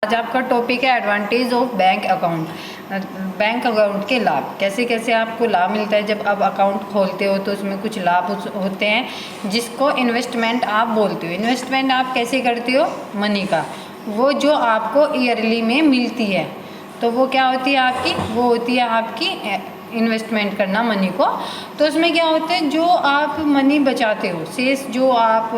आज आपका टॉपिक है advantage of bank account. Bank account के लाभ, कैसे कैसे आपको लाभ मिलता है जब आप अकाउंट खोलते हो तो उसमें कुछ लाभ होते हैं जिसको इन्वेस्टमेंट आप बोलते हो। इन्वेस्टमेंट आप कैसे करते हो? मनी का, वो जो आपको ईयरली में मिलती है तो वो क्या होती है आपकी? वो होती है आपकी इन्वेस्टमेंट करना मनी को। तो उसमें क्या होता है, जो आप मनी बचाते हो, शेष जो आप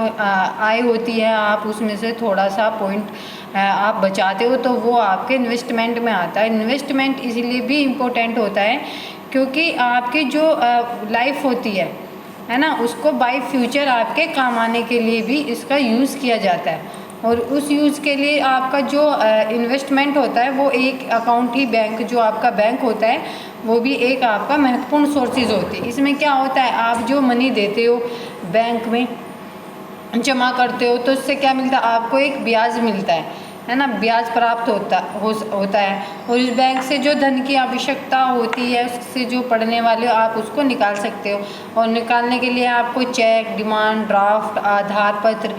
आय होती है, आप उसमें से थोड़ा सा पॉइंट आप बचाते हो तो वो आपके इन्वेस्टमेंट में आता है। इन्वेस्टमेंट इसीलिए भी इम्पोर्टेंट होता है क्योंकि आपकी जो लाइफ होती है ना, उसको बाय फ्यूचर आपके काम आने के लिए भी इसका यूज़ किया जाता है। और उस यूज़ के लिए आपका जो इन्वेस्टमेंट होता है वो एक अकाउंट ही, बैंक जो आपका बैंक होता है वो भी एक आपका महत्वपूर्ण सोर्सेज होती है। इसमें क्या होता है, आप जो मनी देते हो बैंक में जमा करते हो तो उससे क्या मिलता है आपको? एक ब्याज मिलता है ना, ब्याज प्राप्त होता है। और इस बैंक से जो धन की आवश्यकता होती है उससे जो पढ़ने वाले हो आप उसको निकाल सकते हो। और निकालने के लिए आपको चेक, डिमांड ड्राफ्ट, आधार पत्र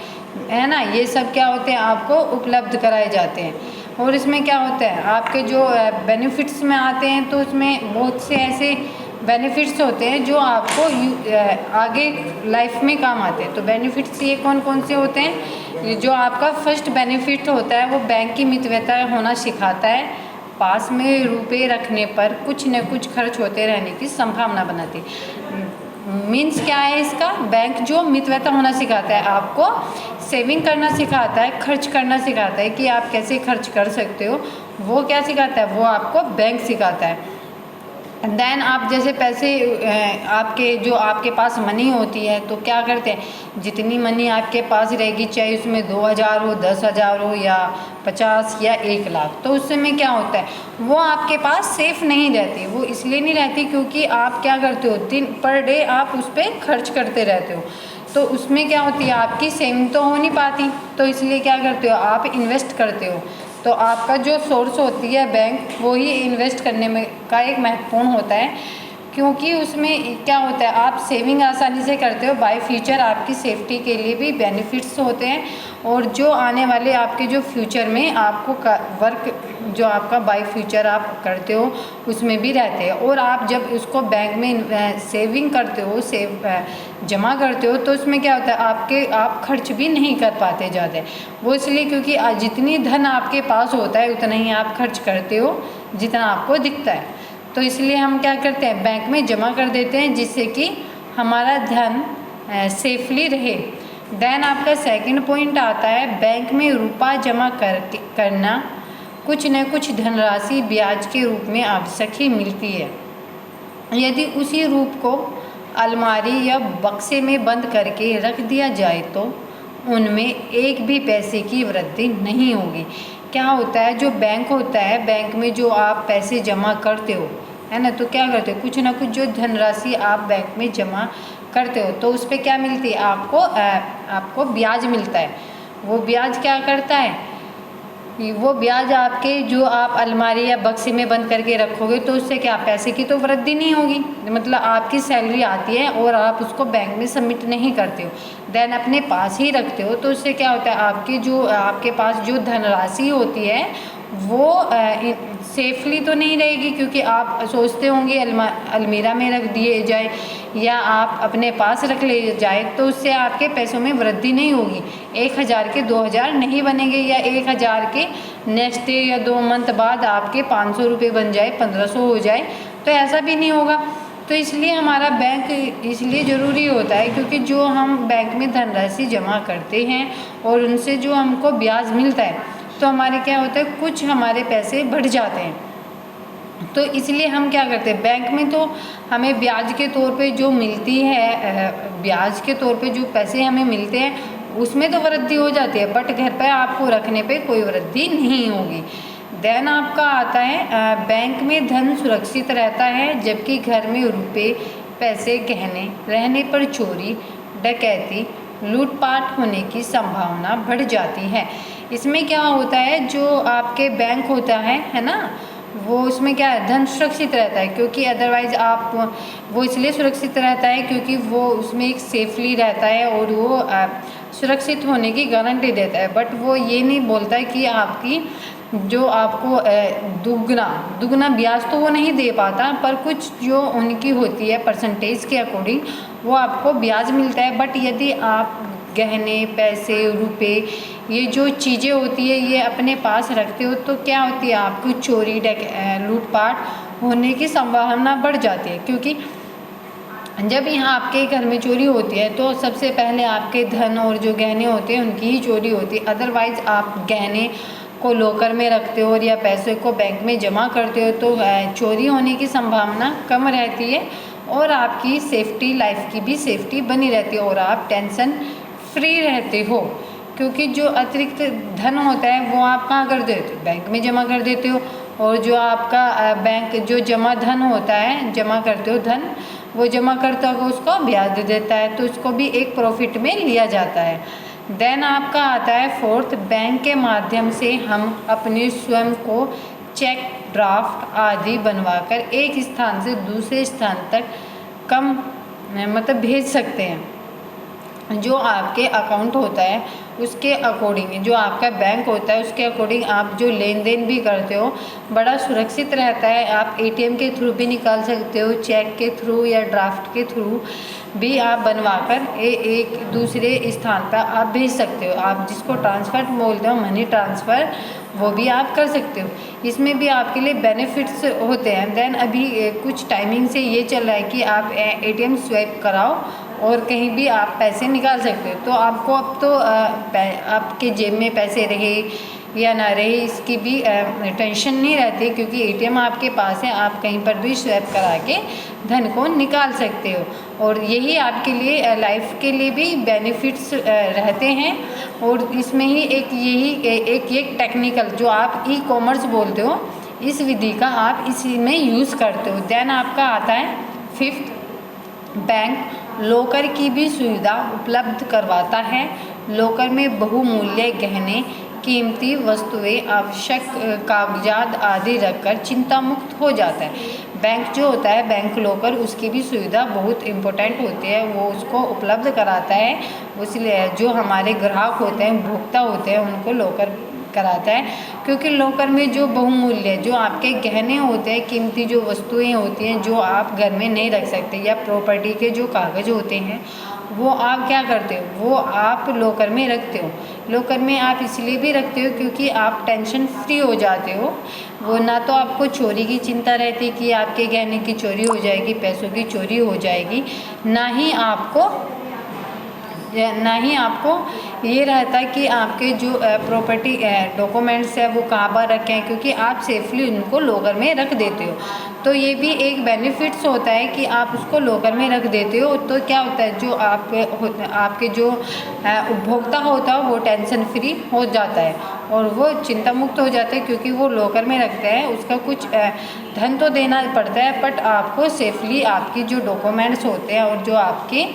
है ना, ये सब क्या होते हैं आपको उपलब्ध कराए जाते हैं। और इसमें क्या होता है आपके जो बेनिफिट्स में आते हैं तो उसमें बहुत से ऐसे बेनिफिट्स होते हैं जो आपको आगे लाइफ में काम आते हैं। तो बेनिफिट्स ये कौन कौन से होते हैं? जो आपका फर्स्ट बेनिफिट होता है वो बैंक की मितव्ययता होना सिखाता है। पास में रुपए रखने पर कुछ न कुछ खर्च होते रहने की संभावना बनाती है। मीन्स क्या है इसका? बैंक जो मितव्ययता होना सिखाता है, आपको सेविंग करना सिखाता है, खर्च करना सिखाता है कि आप कैसे खर्च कर सकते हो, वो क्या सिखाता है? वो आपको बैंक सिखाता है। देन आप जैसे पैसे आपके पास मनी होती है तो क्या करते हैं, जितनी मनी आपके पास रहेगी, चाहे उसमें 2000 हो, 10,000 हो या 50 या 1 लाख, तो उस समय क्या होता है वो आपके पास सेफ नहीं रहती। वो इसलिए नहीं रहती क्योंकि आप क्या करते हो, दिन पर डे आप उस पर खर्च करते रहते हो, तो उसमें क्या होती है आपकी सेविंग तो हो नहीं पाती। तो इसलिए क्या करते हो, आप इन्वेस्ट करते हो। तो आपका जो सोर्स होती है बैंक, वो ही इन्वेस्ट करने में का एक महत्वपूर्ण होता है क्योंकि उसमें क्या होता है आप सेविंग आसानी से करते हो, बाय फ्यूचर आपकी सेफ्टी के लिए भी बेनिफिट्स होते हैं। और जो आने वाले आपके जो फ्यूचर में आपको वर्क जो आपका बाय फ्यूचर आप करते हो उसमें भी रहते हैं। और आप जब उसको बैंक में सेविंग करते हो, जमा करते हो, तो उसमें क्या होता है आप खर्च भी नहीं कर पाते ज़्यादा। वो इसलिए क्योंकि जितनी धन आपके पास होता है उतना ही आप खर्च करते हो जितना आपको दिखता है। तो इसलिए हम क्या करते हैं, बैंक में जमा कर देते हैं जिससे कि हमारा धन सेफली रहे। देन आपका सेकंड पॉइंट आता है, बैंक में रुपया जमा करना कुछ न कुछ धनराशि ब्याज के रूप में आवश्यक ही मिलती है। यदि उसी रूप को अलमारी या बक्से में बंद करके रख दिया जाए तो उनमें एक भी पैसे की वृद्धि नहीं होगी। क्या होता है, जो बैंक होता है, बैंक में जो आप पैसे जमा करते हो है ना, तो क्या करते हो, कुछ ना कुछ जो धनराशि आप बैंक में जमा करते हो तो उस पर क्या मिलती है आपको ब्याज मिलता है। वो ब्याज क्या करता है, वो ब्याज आपके जो आप अलमारी या बक्से में बंद करके रखोगे तो उससे क्या, पैसे की तो वृद्धि नहीं होगी। मतलब आपकी सैलरी आती है और आप उसको बैंक में सबमिट नहीं करते हो, देन अपने पास ही रखते हो, तो उससे क्या होता है आपके पास जो धनराशि होती है वो सेफली तो नहीं रहेगी क्योंकि आप सोचते होंगे अलमीरा में रख दिए जाए या आप अपने पास रख ले जाए, तो उससे आपके पैसों में वृद्धि नहीं होगी। 1000 के 2000 नहीं बनेंगे या 1000 के नेक्स्ट डे या 2 मंथ बाद आपके 500 रुपये बन जाए, 1500 हो जाए, तो ऐसा भी नहीं होगा। तो इसलिए हमारा बैंक इसलिए ज़रूरी होता है क्योंकि जो हम बैंक में धनराशि जमा करते हैं और उनसे जो हमको ब्याज मिलता है तो हमारे क्या होता है, कुछ हमारे पैसे बढ़ जाते हैं। तो इसलिए हम क्या करते हैं, बैंक में तो हमें ब्याज के तौर पे जो मिलती है, ब्याज के तौर पे जो पैसे हमें मिलते हैं उसमें तो वृद्धि हो जाती है, बट घर पे आपको रखने पे कोई वृद्धि नहीं होगी। देन आपका आता है बैंक में धन सुरक्षित रहता है जबकि घर में रुपए, पैसे, गहने रहने पर चोरी, डकैती, लूटपाट होने की संभावना बढ़ जाती है। इसमें क्या होता है, जो आपके बैंक होता है ना, वो उसमें क्या है, धन सुरक्षित रहता है क्योंकि अदरवाइज़ वो इसलिए सुरक्षित रहता है क्योंकि वो उसमें एक सेफली रहता है और वो सुरक्षित होने की गारंटी देता है। बट वो ये नहीं बोलता है कि आपकी जो आपको दुगना ब्याज तो वो नहीं दे पाता, पर कुछ जो उनकी होती है परसेंटेज के अकॉर्डिंग वो आपको ब्याज मिलता है। बट यदि आप गहने, पैसे, रुपए, ये जो चीज़ें होती है ये अपने पास रखते हो तो क्या होती है, आपकी चोरी लूटपाट होने की संभावना बढ़ जाती है। क्योंकि जब यहाँ आपके घर में चोरी होती है तो सबसे पहले आपके धन और जो गहने होते हैं उनकी ही चोरी होती है। अदरवाइज़ आप गहने को लॉकर में रखते हो या पैसे को बैंक में जमा करते हो तो चोरी होने की संभावना कम रहती है और आपकी सेफ्टी, लाइफ की भी सेफ्टी बनी रहती है और आप टेंशन फ्री रहते हो। क्योंकि जो अतिरिक्त धन होता है वो आप कहाँ कर देते हो, बैंक में जमा कर देते हो। और जो आपका बैंक जो जमा धन होता है, जमा करते हो धन, वो जमा करता हो उसको ब्याज दे देता है, तो उसको भी एक प्रॉफिट में लिया जाता है। देन आपका आता है फोर्थ, बैंक के माध्यम से हम अपने स्वयं को चेक, ड्राफ्ट आदि बनवाकर एक स्थान से दूसरे स्थान तक मतलब भेज सकते हैं। जो आपके अकाउंट होता है उसके अकॉर्डिंग, जो आपका बैंक होता है उसके अकॉर्डिंग आप जो लेन देन भी करते हो बड़ा सुरक्षित रहता है। आप एटीएम के थ्रू भी निकाल सकते हो, चेक के थ्रू या ड्राफ्ट के थ्रू भी आप बनवाकर एक दूसरे स्थान पर आप भेज सकते हो। आप जिसको ट्रांसफ़र बोलते हो, मनी ट्रांसफ़र, वो भी आप कर सकते हो। इसमें भी आपके लिए बेनिफिट्स होते हैं। देन अभी कुछ टाइमिंग से ये चल रहा है कि आप एटीएम स्वैप कराओ और कहीं भी आप पैसे निकाल सकते हो। तो आपको अब तो आपके जेब में पैसे रहे या ना रहे इसकी भी टेंशन नहीं रहती, क्योंकि एटीएम आपके पास है, आप कहीं पर भी स्वैप करा के धन को निकाल सकते हो। और यही आपके लिए लाइफ के लिए भी बेनिफिट्स रहते हैं। और इसमें ही एक टेक्निकल जो आप ई कॉमर्स बोलते हो, इस विधि का आप इसी में यूज़ करते हो। देन आपका आता है फिफ्थ, बैंक लॉकर की भी सुविधा उपलब्ध करवाता है। लॉकर में बहुमूल्य गहने, कीमती वस्तुएं, आवश्यक कागजात आदि रखकर चिंता मुक्त हो जाता है। बैंक जो होता है, बैंक लॉकर, उसकी भी सुविधा बहुत इम्पोर्टेंट होती है, वो उसको उपलब्ध कराता है। इसलिए जो हमारे ग्राहक होते हैं, उपभोक्ता होते हैं, उनको लॉकर कराता है। क्योंकि लॉकर में जो बहुमूल्य, जो आपके गहने होते हैं, कीमती जो वस्तुएं होती हैं जो आप घर में नहीं रख सकते, या प्रॉपर्टी के जो कागज़ होते हैं वो आप क्या करते हो, वो आप लॉकर में रखते हो। लॉकर में आप इसलिए भी रखते हो क्योंकि आप टेंशन फ्री हो जाते हो। वो ना तो आपको चोरी की चिंता रहती कि आपके गहने की चोरी हो जाएगी, पैसों की चोरी हो जाएगी, ना ही आपको ये रहता है कि आपके जो प्रॉपर्टी डॉक्यूमेंट्स है वो कहाँ पर रखें, क्योंकि आप सेफली उनको लॉकर में रख देते हो। तो ये भी एक बेनिफिट्स होता है कि आप उसको लॉकर में रख देते हो। तो क्या होता है, जो आपके जो उपभोक्ता होता है वो टेंशन फ्री हो जाता है और वो चिंता मुक्त हो जाता है, क्योंकि वो लॉकर में रखते हैं। उसका कुछ धन तो देना पड़ता है, बट आपको सेफली आपकी जो डॉक्यूमेंट्स होते हैं और जो आपके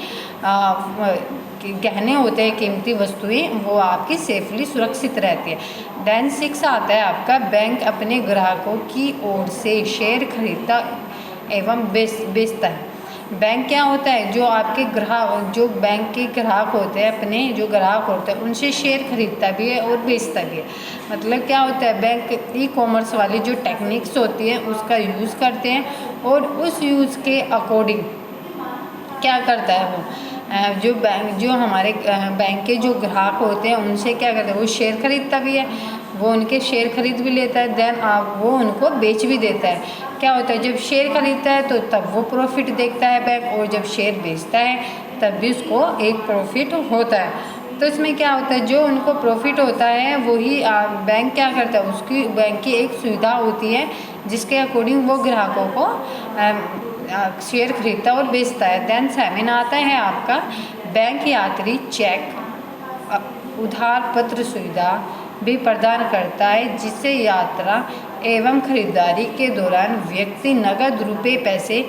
गहने होते हैं, कीमती वस्तुएं, वो आपकी सेफली सुरक्षित रहती है। देन 6 आता है आपका, बैंक अपने ग्राहकों की ओर से शेयर खरीदता एवं बेचता है। बैंक क्या होता है, जो आपके ग्राहक, जो बैंक के ग्राहक होते हैं, अपने जो ग्राहक होते हैं उनसे शेयर खरीदता भी है और बेचता भी है। मतलब क्या होता है, बैंक ई कॉमर्स वाली जो टेक्निक्स होती हैं उसका यूज़ करते हैं और उस यूज़ के अकॉर्डिंग क्या करता है वो, जो हमारे बैंक के जो ग्राहक होते हैं उनसे क्या करते हैं, वो शेयर खरीदता भी है, वो उनके शेयर खरीद भी लेता है। देन वो उनको बेच भी देता है। क्या होता है, जब शेयर खरीदता है तो तब वो प्रॉफिट देखता है बैंक, और जब शेयर बेचता है तब भी उसको एक प्रॉफिट होता है। तो इसमें क्या होता है, जो उनको प्रॉफिट होता है वही बैंक क्या करता है, उसकी बैंक की एक सुविधा होती है जिसके अकॉर्डिंग वो ग्राहकों को शेयर खरीदता और बेचता है। देन 7 आता है आपका, बैंक यात्री चेक, उधार पत्र सुविधा भी प्रदान करता है, जिससे यात्रा एवं खरीदारी के दौरान व्यक्ति नकद रुपए पैसे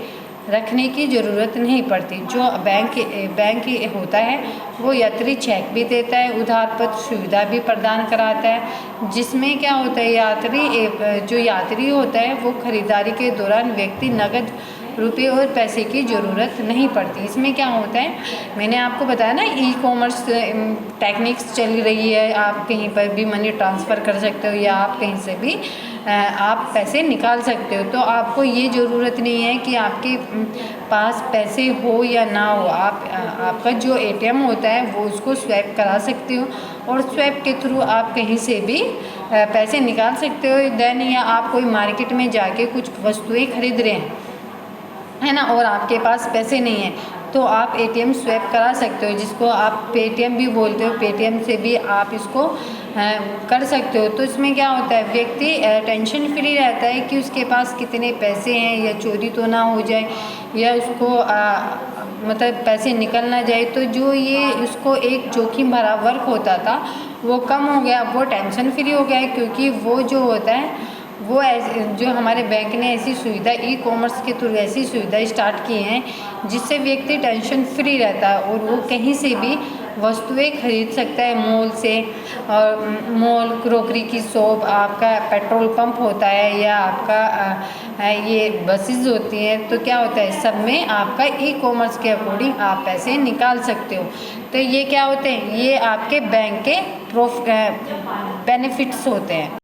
रखने की ज़रूरत नहीं पड़ती। जो बैंक होता है वो यात्री चेक भी देता है, उधार पत्र सुविधा भी प्रदान कराता है, जिसमें क्या होता है, जो यात्री होता है वो खरीदारी के दौरान व्यक्ति नकद रुपए और पैसे की ज़रूरत नहीं पड़ती। इसमें क्या होता है, मैंने आपको बताया ना, ई कॉमर्स टेक्निक्स चल रही है, आप कहीं पर भी मनी ट्रांसफ़र कर सकते हो या आप कहीं से भी आप पैसे निकाल सकते हो। तो आपको ये ज़रूरत नहीं है कि आपके पास पैसे हो या ना हो, आपका जो ATM होता है वो उसको स्वैप करा सकते हो और स्वैप के थ्रू आप कहीं से भी पैसे निकाल सकते हो। देन या आप कोई मार्केट में जाके कुछ वस्तुएं खरीद रहे हैं, है ना, और आपके पास पैसे नहीं है, तो आप ATM स्वैप करा सकते हो, जिसको आप पेटीएम भी बोलते हो। पेटीएम से भी आप इसको कर सकते हो। तो इसमें क्या होता है, व्यक्ति टेंशन फ्री रहता है कि उसके पास कितने पैसे हैं, या चोरी तो ना हो जाए, या उसको मतलब पैसे निकल ना जाए। तो जो ये उसको एक जोखिम भरा वर्क होता था वो कम हो गया, वो टेंशन फ्री हो गया है, क्योंकि वो जो होता है वो जो हमारे बैंक ने ऐसी सुविधा, ई कॉमर्स के थ्रू ऐसी सुविधा स्टार्ट की हैं जिससे व्यक्ति टेंशन फ्री रहता है और वो कहीं से भी वस्तुएं खरीद सकता है, मॉल से, और मॉल, क्रोकरी की शॉप, आपका पेट्रोल पंप होता है, या आपका ये बसेस होती हैं। तो क्या होता है, सब में आपका ई कॉमर्स के अकॉर्डिंग आप पैसे निकाल सकते हो। तो ये क्या होते हैं, ये आपके बैंक के बेनिफिट्स होते हैं।